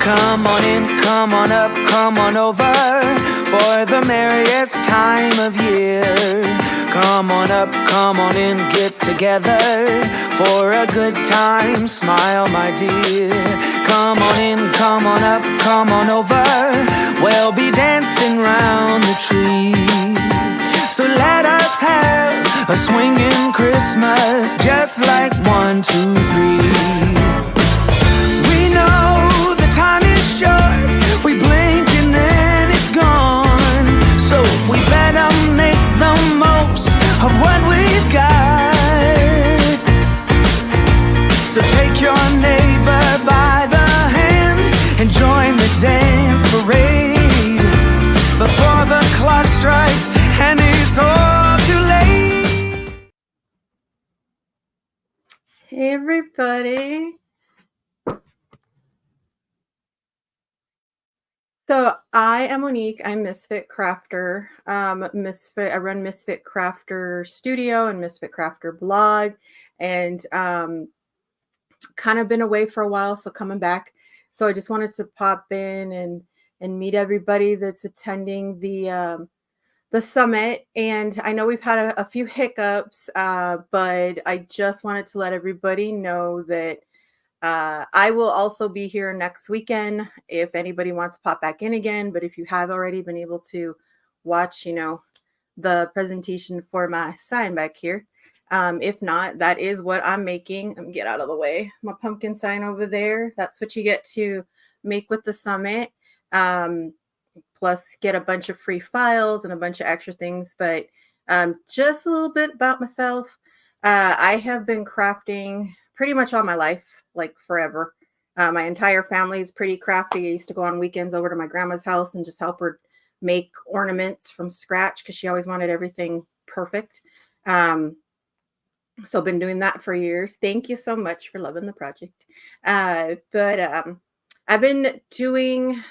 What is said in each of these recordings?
Come on in, come on up, come on over for the merriest time of year. Come on up, come on in, get together for a good time. Smile, my dear. Come on in, come on up, come on over. We'll be dancing round the tree. So let us have a swinging Christmas, just like 1, 2, 3. We know the time is short, we blink and then it's gone. So we better make the most of what we've got. So take your neighbor by the hand and join the dance parade before the clock strikes and it's all too late. Hey everybody. So I am Monique. I'm Misfit Crafter. I run Misfit Crafter Studio and Misfit Crafter blog, and kind of been away for a while, so coming back. So I just wanted to pop in and meet everybody that's attending the summit. And I know we've had a few hiccups, but I just wanted to let everybody know that I will also be here next weekend if anybody wants to pop back in again. But if you have already been able to watch, the presentation for my sign back here, if not, that is what I'm making. Let me get out of the way. My pumpkin sign over there. That's what you get to make with the summit. Plus get a bunch of free files and a bunch of extra things. But just a little bit about myself. I have been crafting pretty much all my life, like forever. My entire family is pretty crafty. I used to go on weekends over to my grandma's house and just help her make ornaments from scratch because she always wanted everything perfect. So I've been doing that for years. Thank you so much for loving the project. But I've been doing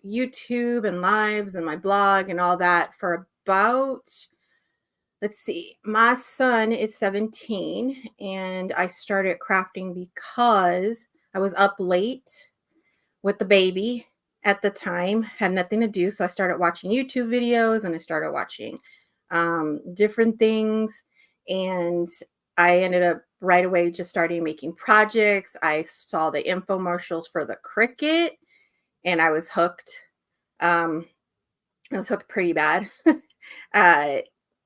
YouTube and lives and my blog and all that for about, let's see, my son is 17 and I started crafting because I was up late with the baby at the time, had nothing to do. So I started watching YouTube videos and I started watching different things. And I ended up right away just starting making projects. I saw the infomercials for the Cricut and I was hooked. I was hooked pretty bad.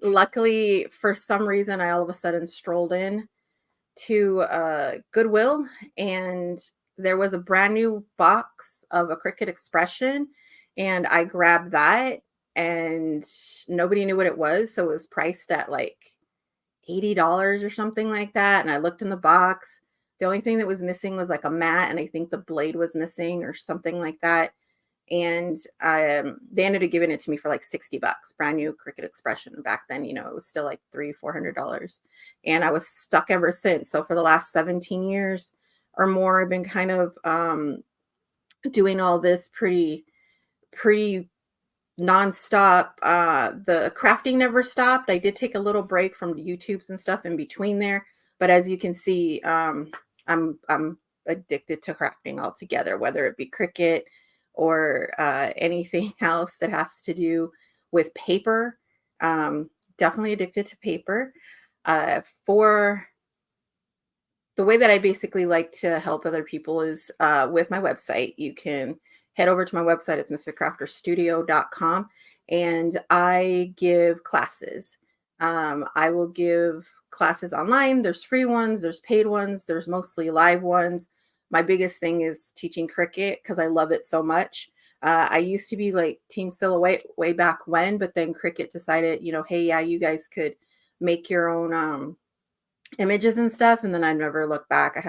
Luckily, for some reason, I all of a sudden strolled in to Goodwill, and there was a brand new box of a Cricut Expression, and I grabbed that, and nobody knew what it was, so it was priced at like $80 or something like that. And I looked in the box. The only thing that was missing was like a mat, and I think the blade was missing or something like that. And they ended up giving it to me for like $60, brand new Cricut Expression. Back then, it was still like $300-400. And I was stuck ever since. So for the last 17 years or more, I've been kind of doing all this pretty nonstop. The crafting never stopped. I did take a little break from YouTubes and stuff in between there. But as you can see, I'm addicted to crafting altogether, whether it be Cricut or anything else that has to do with paper. Definitely addicted to paper. For the way that I basically like to help other people is with my website. You can head over to my website. It's misfitcrafterstudio.com, and I give classes. I will give classes online. There's free ones, there's paid ones, there's mostly live ones. My biggest thing is teaching Cricut because I love it so much. I used to be like Team Silhouette way back when, but then Cricut decided, hey, yeah, you guys could make your own images and stuff. And then I never looked back.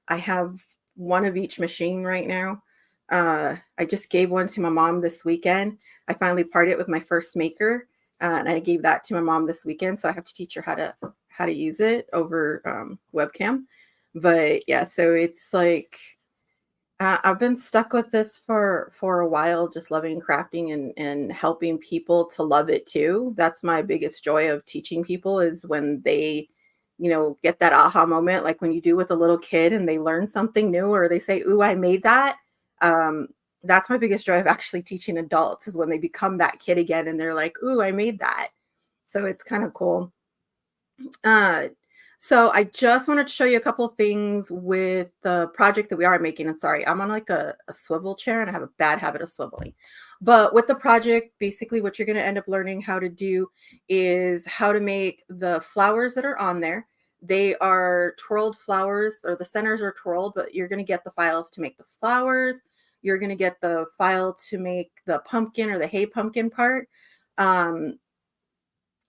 I have one of each machine right now. I just gave one to my mom this weekend. I finally parted with my first maker, and I gave that to my mom this weekend. So I have to teach her how to use it over webcam. But yeah, so it's like I've been stuck with this for a while, just loving crafting and helping people to love it too. That's my biggest joy of teaching people, is when they, get that aha moment, like when you do with a little kid and they learn something new, or they say, "Ooh, I made that." That's my biggest joy of actually teaching adults, is when they become that kid again and they're like, ooh, I made that. So it's kind of cool. So I just wanted to show you a couple of things with the project that we are making. And sorry, I'm on like a swivel chair and I have a bad habit of swiveling. But with the project, basically what you're going to end up learning how to do is how to make the flowers that are on there. They are twirled flowers, or the centers are twirled, but you're going to get the files to make the flowers. You're going to get the file to make the pumpkin or the hay pumpkin part.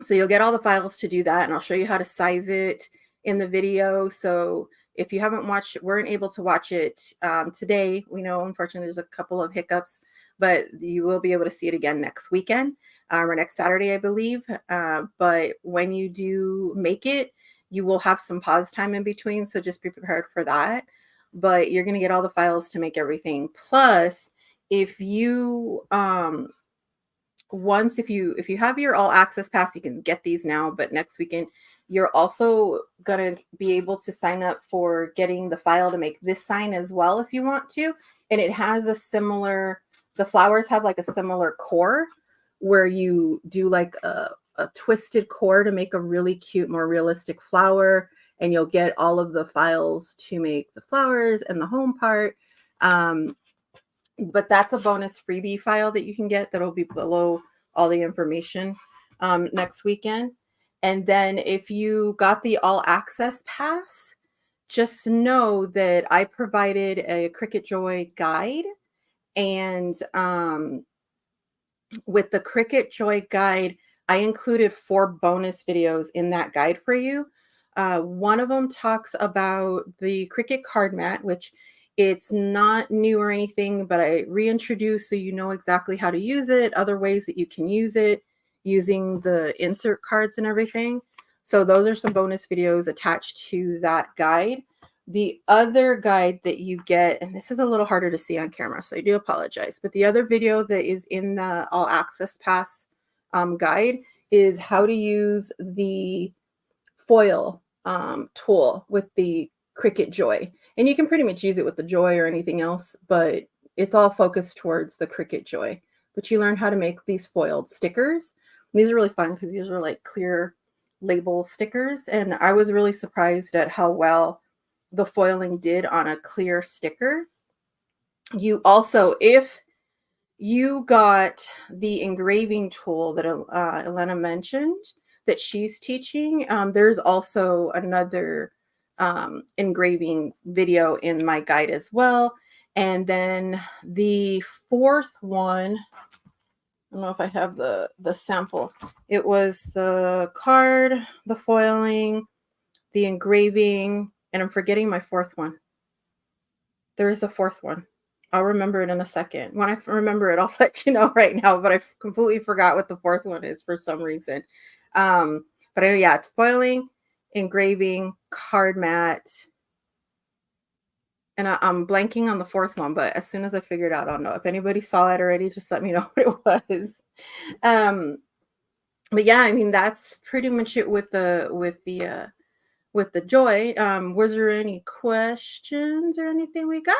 So you'll get all the files to do that, and I'll show you how to size it in the video. So if you haven't watched, weren't able to watch it today, we know unfortunately there's a couple of hiccups, but you will be able to see it again next weekend, or next Saturday, I believe. But when you do make it, you will have some pause time in between, so just be prepared for that. But you're going to get all the files to make everything. Plus, if you if you have your all access pass, you can get these now, but next weekend you're also going to be able to sign up for getting the file to make this sign as well if you want to. And it has a similar, the flowers have like a similar core where you do like a twisted core to make a really cute, more realistic flower, and you'll get all of the files to make the flowers and the home part. But that's a bonus freebie file that you can get that'll be below all the information next weekend. And then if you got the all access pass, just know that I provided a Cricut Joy guide. And with the Cricut Joy guide, I included 4 bonus videos in that guide for you. One of them talks about the Cricut card mat, which it's not new or anything, but I reintroduced so you know exactly how to use it, other ways that you can use it using the insert cards and everything. So those are some bonus videos attached to that guide. The other guide that you get, and this is a little harder to see on camera, so I do apologize, but the other video that is in the All Access Pass guide is how to use the foil tool with the Cricut Joy. And you can pretty much use it with the Joy or anything else, but it's all focused towards the Cricut Joy. But you learn how to make these foiled stickers. And these are really fun because these are like clear label stickers. And I was really surprised at how well the foiling did on a clear sticker. You also, if you got the engraving tool that Elena mentioned that she's teaching, there's also another engraving video in my guide as well. And then the 4th one, I don't know if I have the sample. It was the card, the foiling, the engraving, and I'm forgetting my 4th one. There is a 4th one. I'll remember it in a second. When I remember it, I'll let you know right now, but I completely forgot what the 4th one is for some reason. But anyway, yeah, it's foiling, engraving, card mat, and I'm blanking on the 4th one, but as soon as I figure it out, I'll know. If anybody saw it already, just let me know what it was. But yeah, I mean, that's pretty much it with the Joy. Was there any questions or anything we got?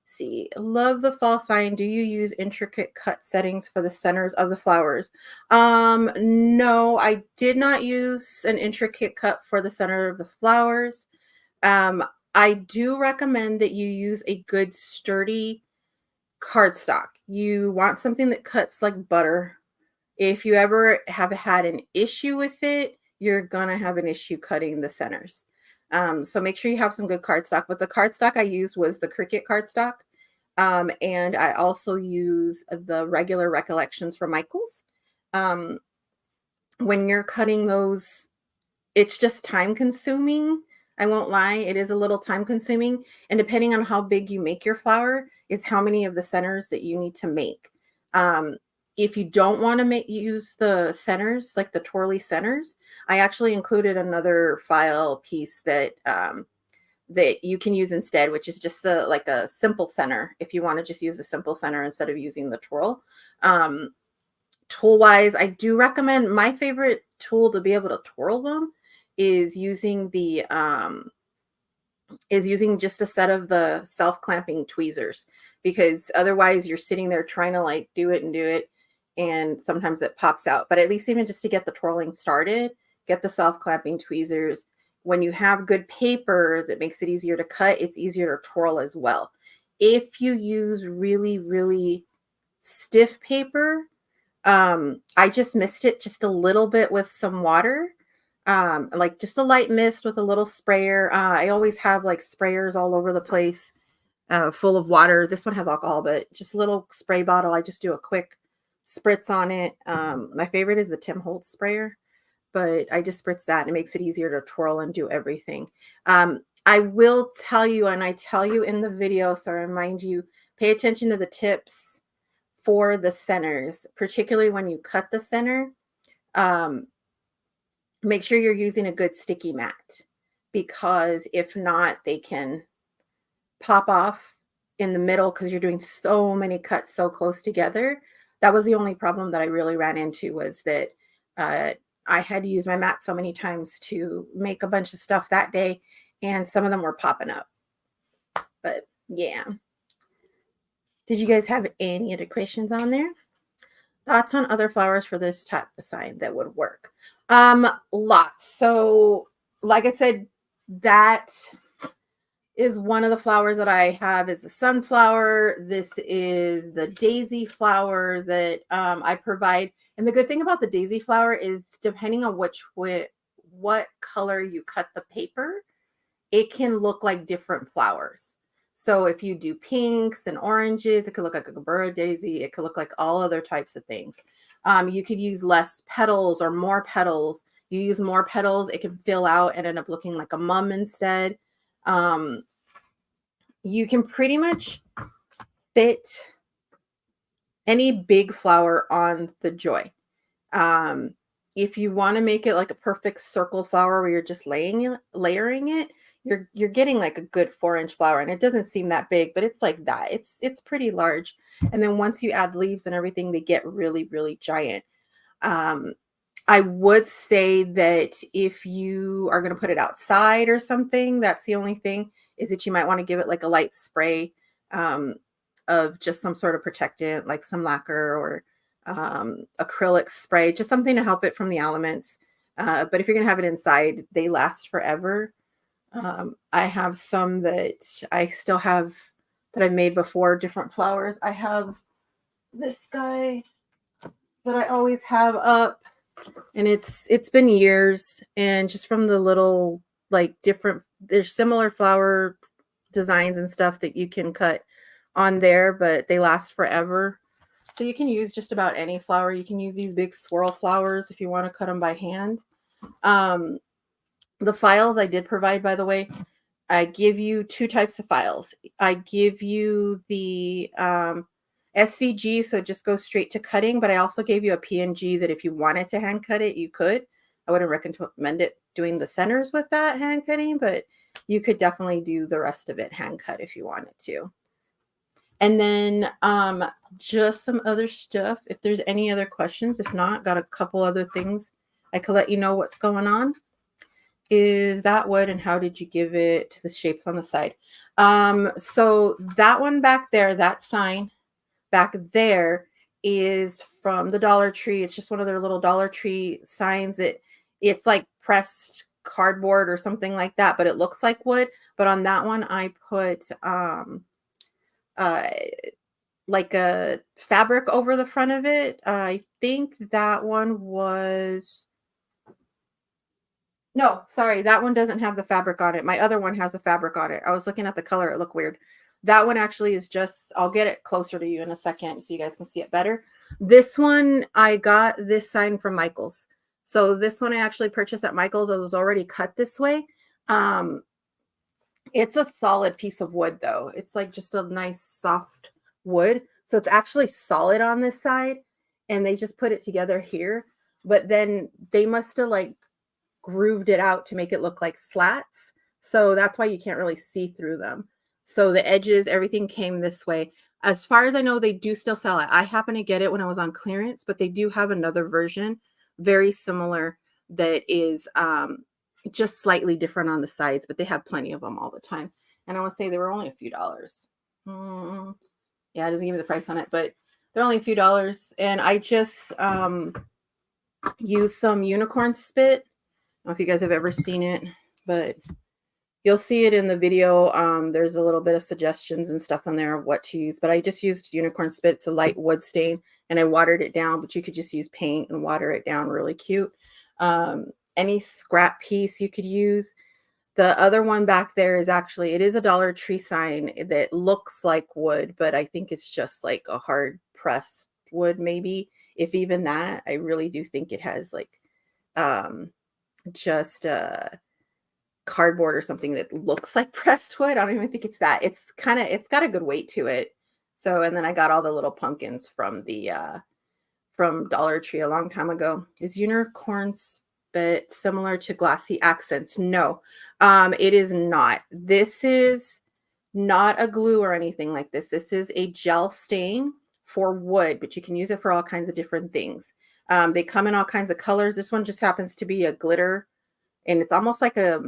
See, love the fall sign. Do you use intricate cut settings for the centers of the flowers? No, I did not use an intricate cut for the center of the flowers. I do recommend that you use a good sturdy cardstock. You want something that cuts like butter. If you ever have had an issue with it, you're gonna have an issue cutting the centers. So make sure you have some good cardstock. But the cardstock I used was the Cricut cardstock. And I also use the regular Recollections from Michaels. When you're cutting those, it's just time consuming. I won't lie, it is a little time consuming. And depending on how big you make your flower is how many of the centers that you need to make. If you don't want to use the centers, like the twirly centers, I actually included another file piece that that you can use instead, which is just like a simple center. If you want to just use a simple center instead of using the twirl. Tool wise, I do recommend, my favorite tool to be able to twirl them is using the is using just a set of the self-clamping tweezers, because otherwise you're sitting there trying to like do it, and sometimes it pops out. But at least even just to get the twirling started, get the self-clamping tweezers. When you have good paper that makes it easier to cut, it's easier to twirl as well. If you use really, really stiff paper, I just mist it just a little bit with some water, like just a light mist with a little sprayer. I always have like sprayers all over the place, full of water. This one has alcohol, but just a little spray bottle. I just do a quick spritz on it. My favorite is the Tim Holtz sprayer, but I just spritz that and it makes it easier to twirl and do everything. I will tell you, and I tell you in the video, so I remind you, pay attention to the tips for the centers, particularly when you cut the center. Make sure you're using a good sticky mat, because if not, they can pop off in the middle because you're doing so many cuts so close together. That was the only problem that I really ran into, was that I had to use my mat so many times to make a bunch of stuff that day, and some of them were popping up. But yeah. Did you guys have any other questions on there? Thoughts on other flowers for this type of sign that would work? Lots. So like I said, that is one of the flowers that I have, is a sunflower. This is the daisy flower that I provide. And the good thing about the daisy flower is, depending on what color you cut the paper, it can look like different flowers. So if you do pinks and oranges, it could look like a Gabura daisy. It could look like all other types of things. You could use less petals or more petals. You use more petals, it can fill out and end up looking like a mum instead. You can pretty much fit any big flower on the Joy. If you want to make it like a perfect circle flower where you're just layering it, you're getting like a good 4-inch flower, and it doesn't seem that big, but it's like that. It's pretty large. And then once you add leaves and everything, they get really, really giant. I would say that if you are going to put it outside or something, that's the only thing, is that you might want to give it like a light spray of just some sort of protectant, like some lacquer or acrylic spray, just something to help it from the elements. But if you're going to have it inside, they last forever. I have some that I still have that I've made before, different flowers. I have this guy that I always have up, and it's been years, and just from the little like different, there's similar flower designs and stuff that you can cut on there, but they last forever. So you can use just about any flower. You can use these big swirl flowers if you want to cut them by hand. The files I did provide, by the way, I give you 2 types of files. I give you the SVG, so it just goes straight to cutting, but I also gave you a PNG that if you wanted to hand cut it, you could. I wouldn't recommend it doing the centers with that hand cutting, but you could definitely do the rest of it hand cut if you wanted to. And then just some other stuff, if there's any other questions. If not, got a couple other things I could let you know what's going on. Is that wood, and how did you give it the shapes on the side? So that one back there, that sign back there, is from the Dollar Tree. It's just one of their little Dollar Tree signs. It's like pressed cardboard or something like that, but it looks like wood. But on that one, I put like a fabric over the front of it. I think that one was, no, sorry, that one doesn't have the fabric on it. My other one has a fabric on it. I was looking at the color, it looked weird. That one actually is just, I'll get it closer to you in a second so you guys can see it better. This one, I got this sign from Michael's. So this one I actually purchased at Michael's. It was already cut this way. It's a solid piece of wood though. It's like just a nice soft wood. So it's actually solid on this side, and they just put it together here. But then they must have like grooved it out to make it look like slats. So that's why you can't really see through them. So the edges, everything came this way. As far as I know, they do still sell it. I happened to get it when I was on clearance, but they do have another version very similar that is just slightly different on the sides, but they have plenty of them all the time. And I want to say they were only a few dollars. Yeah, it doesn't give me the price on it, but they're only a few dollars. And I just used some unicorn spit. I don't know if you guys have ever seen it, but you'll see it in the video. There's a little bit of suggestions and stuff on there of what to use, but I just used unicorn spit. It's a light wood stain, and I watered it down, but you could just use paint and water it down really cute. Any scrap piece you could use. The other one back there is actually, it is a Dollar Tree sign that looks like wood, but I think it's just like a hard pressed wood, maybe. If even that, I really do think it has like just cardboard or something that looks like pressed wood. I don't even think it's that. It's got a good weight to it. So, and then I got all the little pumpkins from the from Dollar Tree a long time ago. Is unicorn spit similar to glossy accents? No, it is not. This is not a glue or anything like this. This is a gel stain for wood, but you can use it for all kinds of different things. They come in all kinds of colors. This one just happens to be a glitter, and it's almost like a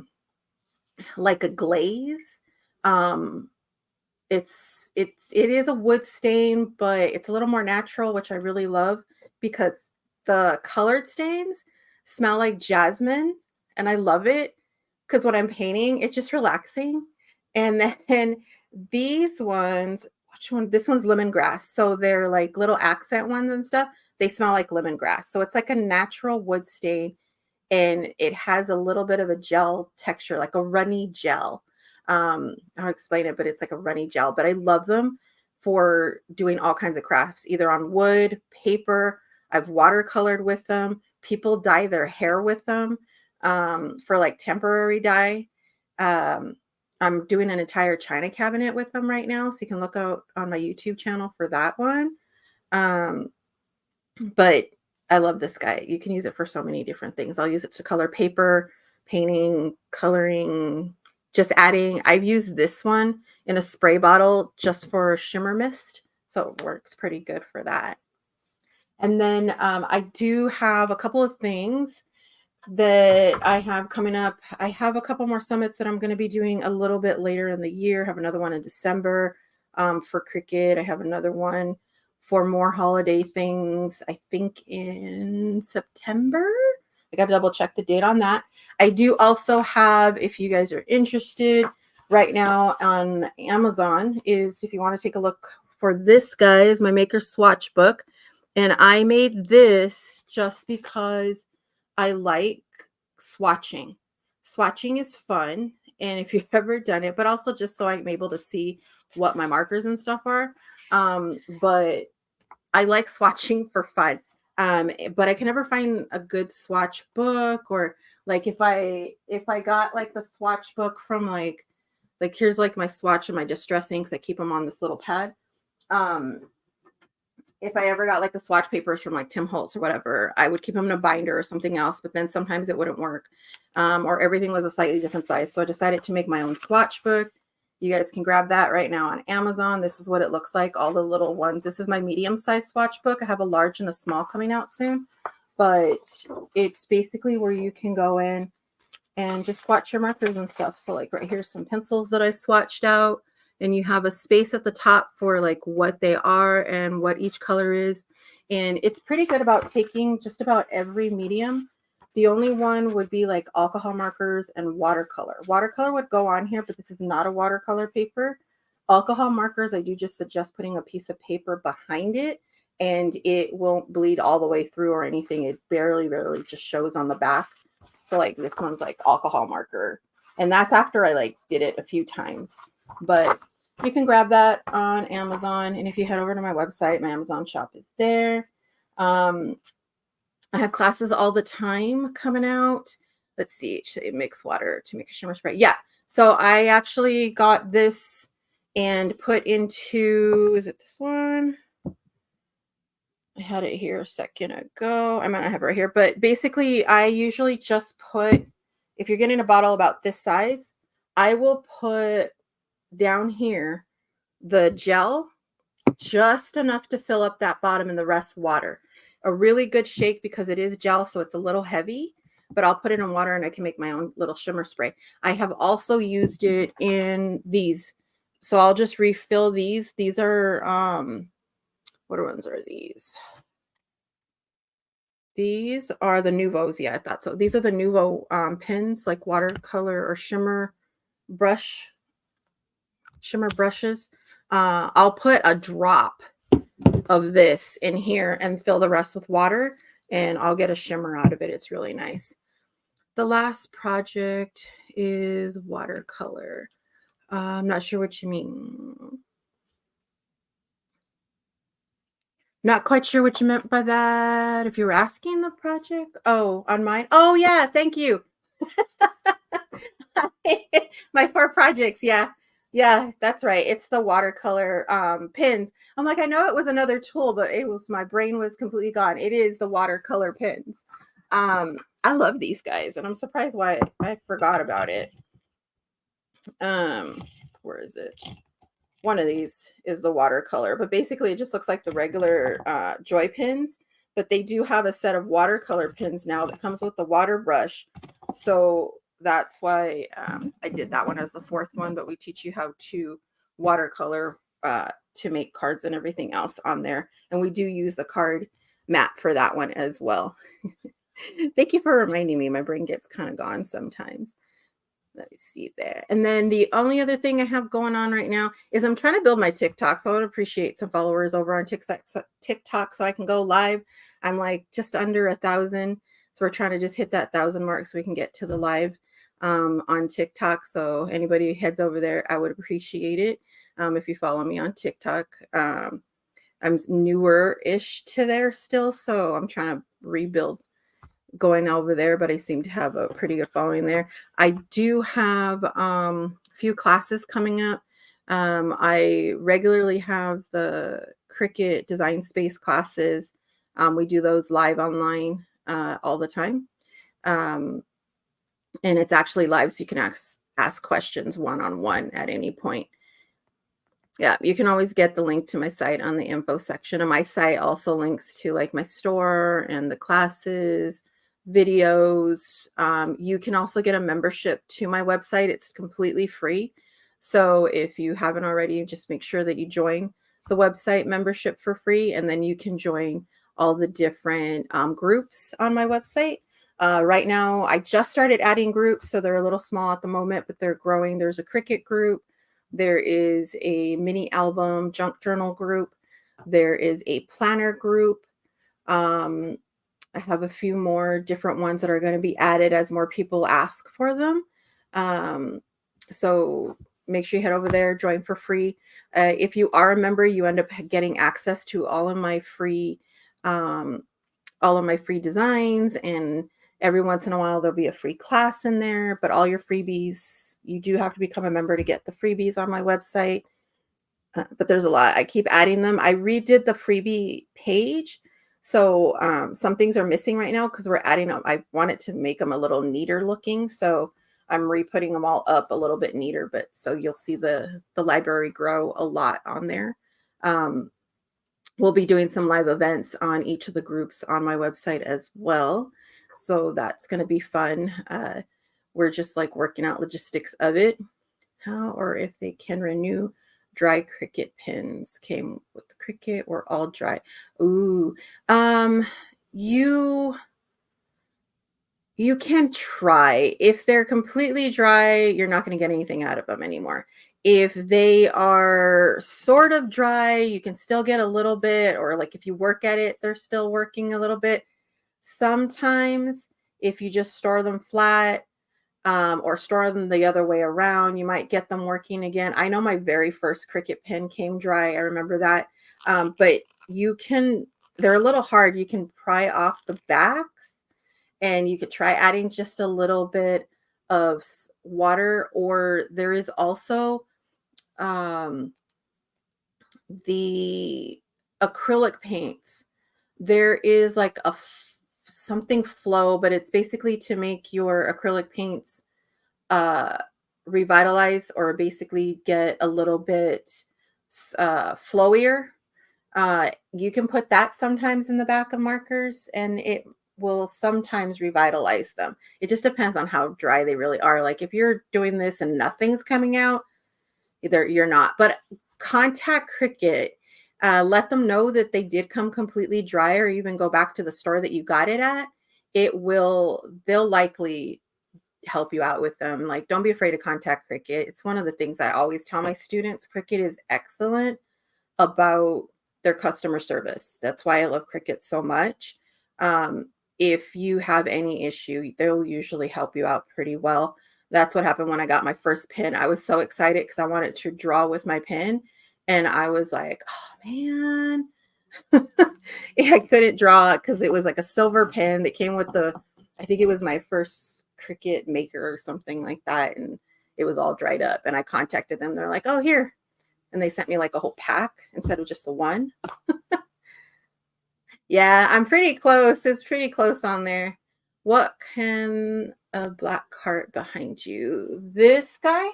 glaze. It is a wood stain, but it's a little more natural, which I really love because the colored stains smell like jasmine, and I love it because when I'm painting, it's just relaxing. And then these ones, which one? This one's lemongrass. So they're like little accent ones and stuff. They smell like lemongrass. So it's like a natural wood stain, and it has a little bit of a gel texture, like a runny gel. I'll explain it, but it's like a runny gel. But I love them for doing all kinds of crafts, either on wood, paper. I've watercolored with them. People dye their hair with them for like temporary dye. I'm doing an entire china cabinet with them right now, so you can look out on my YouTube channel for that one. But I love this guy. You can use it for so many different things. I'll use it to color paper, painting, coloring, just adding. I've used this one in a spray bottle just for shimmer mist, so it works pretty good for that. And then I do have a couple of things that I have coming up. I have a couple more summits that I'm going to be doing a little bit later in the year. I have another one in December for Cricut. I have another one for more holiday things, I think in September. I got to double check the date on that. I do also have, if you guys are interested, right now on Amazon, is if you want to take a look for this, guys, my maker swatch book. And I made this just because I like swatching. Swatching is fun. And if you've ever done it, but also just so I'm able to see what my markers and stuff are. But I like swatching for fun. But I can never find a good swatch book, or like if I got like the swatch book from like here's like my swatch and my distress inks. I keep them on this little pad. If I ever got like the swatch papers from like Tim Holtz or whatever, I would keep them in a binder or something else, but then sometimes it wouldn't work, or everything was a slightly different size. So I decided to make my own swatch book. You guys can grab that right now on Amazon. This is what it looks like, all the little ones. This is my medium-sized swatch book. I have a large and a small coming out soon, but it's basically where you can go in and just swatch your markers and stuff. So like right here's some pencils that I swatched out, and you have a space at the top for like what they are and what each color is. And it's pretty good about taking just about every medium. The only one would be like alcohol markers and watercolor. Watercolor would go on here, but this is not a watercolor paper. Alcohol markers, I do just suggest putting a piece of paper behind it, and it won't bleed all the way through or anything. It barely just shows on the back. So like this one's like alcohol marker. And that's after I like did it a few times. But you can grab that on Amazon. And if you head over to my website, my Amazon shop is there. I have classes all the time coming out. Let's see, it mix water to make a shimmer spray. Yeah. So I actually got this and put into, is it this one? I had it here a second ago. I might not have it right here, but basically I usually just put, if you're getting a bottle about this size, I will put down here the gel, just enough to fill up that bottom, and the rest water. A really good shake because it is gel, so it's a little heavy. but I'll put it in water and I can make my own little shimmer spray. I have also used it in these. So I'll just refill these. These are, what ones are these? These are the Nuvos. Yeah, I thought so. These are the Nuvo pens, like watercolor or shimmer brushes. I'll put a drop of this in here and fill the rest with water, and I'll get a shimmer out of it. It's really nice. The last project is watercolor. I'm not sure what you mean. Not quite sure what you meant by that. If you were asking the project, oh, on mine. Oh yeah, thank you. My 4 projects, yeah. Yeah, that's right. It's the watercolor pins. I'm like, I know it was another tool, but it was, my brain was completely gone. It is the watercolor pins. I love these guys, and I'm surprised why I forgot about it. Where is it? One of these is the watercolor, but basically it just looks like the regular Joy pins, but they do have a set of watercolor pins now that comes with the water brush. So that's why I did that one as the 4th one, but we teach you how to watercolor to make cards and everything else on there. And we do use the card mat for that one as well. Thank you for reminding me. My brain gets kind of gone sometimes. Let me see there. And then the only other thing I have going on right now is I'm trying to build my TikTok. So I would appreciate some followers over on TikTok so I can go live. I'm like just under 1,000. So we're trying to just hit that 1,000 mark so we can get to the live on TikTok. So anybody who heads over there, I would appreciate it. If you follow me on TikTok, I'm newer-ish to there still. So I'm trying to rebuild going over there, but I seem to have a pretty good following there. I do have a few classes coming up. I regularly have the Cricut Design Space classes. We do those live online all the time. And it's actually live, so you can ask questions one-on-one at any point. Yeah, you can always get the link to my site on the info section. And my site also links to like my store and the classes, videos. You can also get a membership to my website. It's completely free. So if you haven't already, just make sure that you join the website membership for free, and then you can join all the different groups on my website. Right now, I just started adding groups, so they're a little small at the moment, but they're growing. There's a Cricut group. There is a mini album junk journal group. There is a planner group. I have a few more different ones that are going to be added as more people ask for them. So make sure you head over there, join for free. If you are a member, you end up getting access to all of my free designs, and every once in a while there'll be a free class in there, but all your freebies, you do have to become a member to get the freebies on my website. But there's a lot. I keep adding them. I redid the freebie page. So some things are missing right now because we're adding them. I wanted to make them a little neater looking. So I'm re-putting them all up a little bit neater, but so you'll see the library grow a lot on there. We'll be doing some live events on each of the groups on my website as well. So that's going to be fun. We're just like working out logistics of it. How or if they can renew dry Cricut pins. Came with Cricut or all dry. Ooh, you can try. If they're completely dry, you're not going to get anything out of them anymore. If they are sort of dry, you can still get a little bit, or like if you work at it, they're still working a little bit. Sometimes if you just store them flat, or store them the other way around, you might get them working again. I know my very first Cricut pen came dry. I remember that. But they're a little hard. You can pry off the backs, and you could try adding just a little bit of water, or there is also the acrylic paints. There is like something flow, but it's basically to make your acrylic paints revitalize, or basically get a little bit flowier. You can put that sometimes in the back of markers, and it will sometimes revitalize them. It just depends on how dry they really are. Like if you're doing this and nothing's coming out, either you're not. But contact Cricut. Let them know that they did come completely dry, or even go back to the store that you got it at. They'll likely help you out with them. Like, don't be afraid to contact Cricut. It's one of the things I always tell my students. Cricut is excellent about their customer service. That's why I love Cricut so much. If you have any issue, they'll usually help you out pretty well. That's what happened when I got my first pen. I was so excited because I wanted to draw with my pen. And I was like, oh man, I couldn't draw because it was like a silver pen that came with I think it was my first Cricut maker or something like that. And it was all dried up. And I contacted them. They're like, oh, here. And they sent me like a whole pack instead of just the one. Yeah, I'm pretty close. It's pretty close on there. What can a black cart behind you? This guy?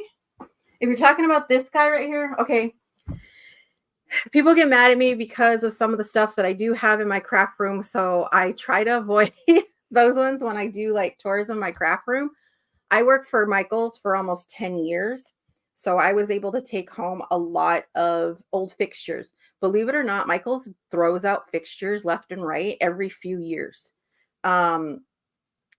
If you're talking about this guy right here, okay. People get mad at me because of some of the stuff that I do have in my craft room. So I try to avoid those ones when I do like tours in my craft room. I worked for Michaels for almost 10 years. So I was able to take home a lot of old fixtures. Believe it or not, Michaels throws out fixtures left and right every few years. I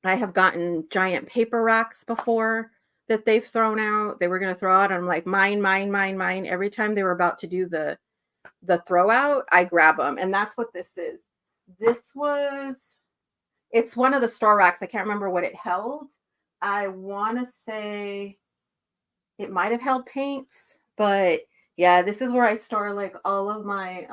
have gotten giant paper racks before that they've thrown out. They were going to throw out. I'm like, mine, mine, mine, mine. Every time they were about to do the throw out, I grab them. And that's what this is. It's one of the store racks. I can't remember what it held. I want to say it might have held paints, but yeah, this is where I store like all of my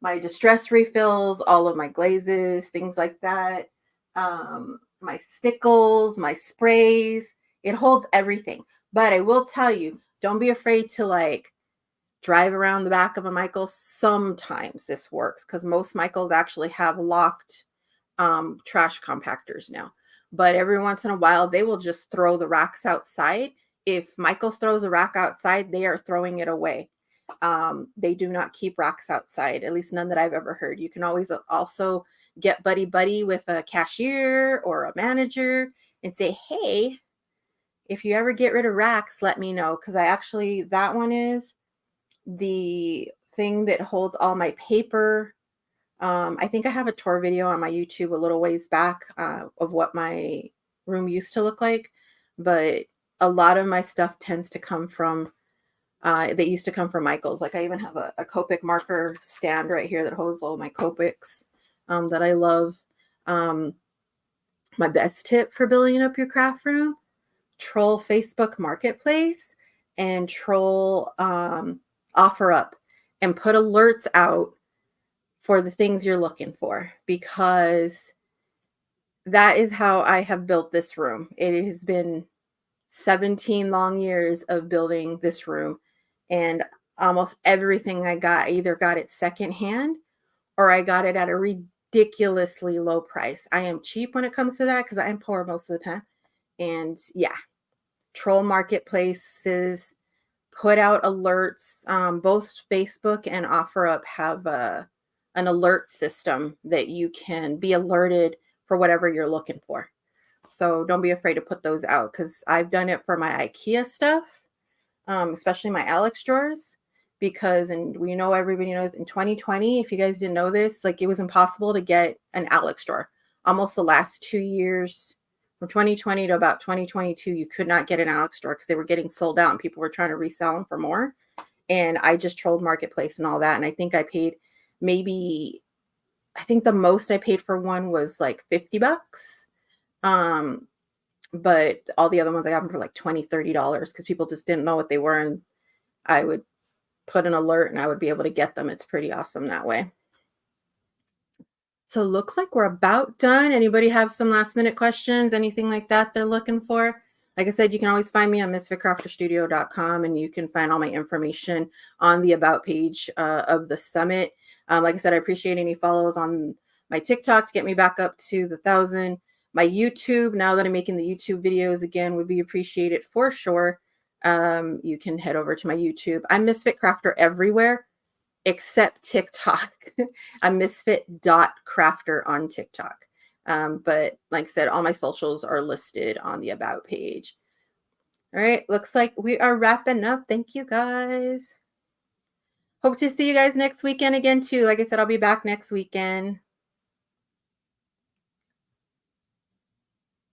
my distress refills, all of my glazes, things like that. My stickles, my sprays. It holds everything. But I will tell you, don't be afraid to like drive around the back of a Michaels. Sometimes this works because most Michaels actually have locked trash compactors now. But every once in a while, they will just throw the racks outside. If Michaels throws a rack outside, they are throwing it away. They do not keep racks outside, at least none that I've ever heard. You can always also get buddy with a cashier or a manager and say, hey, if you ever get rid of racks, let me know. Because that one is the thing that holds all my paper. I think I have a tour video on my YouTube a little ways back of what my room used to look like, but a lot of my stuff tends to come from, they used to come from Michaels. Like I even have a Copic marker stand right here that holds all my Copics that I love. My best tip for building up your craft room, troll Facebook Marketplace and troll OfferUp and put alerts out for the things you're looking for, because that is how I have built this room. It has been 17 long years of building this room, and almost everything I either got it secondhand or I got it at a ridiculously low price. I am cheap when it comes to that because I am poor most of the time. And yeah, troll marketplaces, put out alerts. Both Facebook and OfferUp have an alert system that you can be alerted for whatever you're looking for. So don't be afraid to put those out, because I've done it for my IKEA stuff, especially my Alex drawers, because, and we know, everybody knows, in 2020, if you guys didn't know this, like it was impossible to get an Alex drawer. Almost the last 2 years, from 2020 to about 2022, you could not get an Alex drawer because they were getting sold out and people were trying to resell them for more. And I just trolled Marketplace and all that. And I think I paid I think the most I paid for one was like $50. But all the other ones I got them for like $20, $30 because people just didn't know what they were. And I would put an alert and I would be able to get them. It's pretty awesome that way. So looks like we're about done. Anybody have some last minute questions, anything like that they're looking for? Like I said, you can always find me on misfitcrafterstudio.com, and you can find all my information on the about page of the summit. Like I said, I appreciate any follows on my TikTok to get me back up to the 1,000. My YouTube, now that I'm making the YouTube videos again, would be appreciated for sure. You can head over to my YouTube. I'm Misfit Crafter everywhere except TikTok. I'm misfit.crafter on TikTok. But like I said, all my socials are listed on the about page. All right, looks like we are wrapping up. Thank you guys. Hope to see you guys next weekend again too. Like I said, I'll be back next weekend.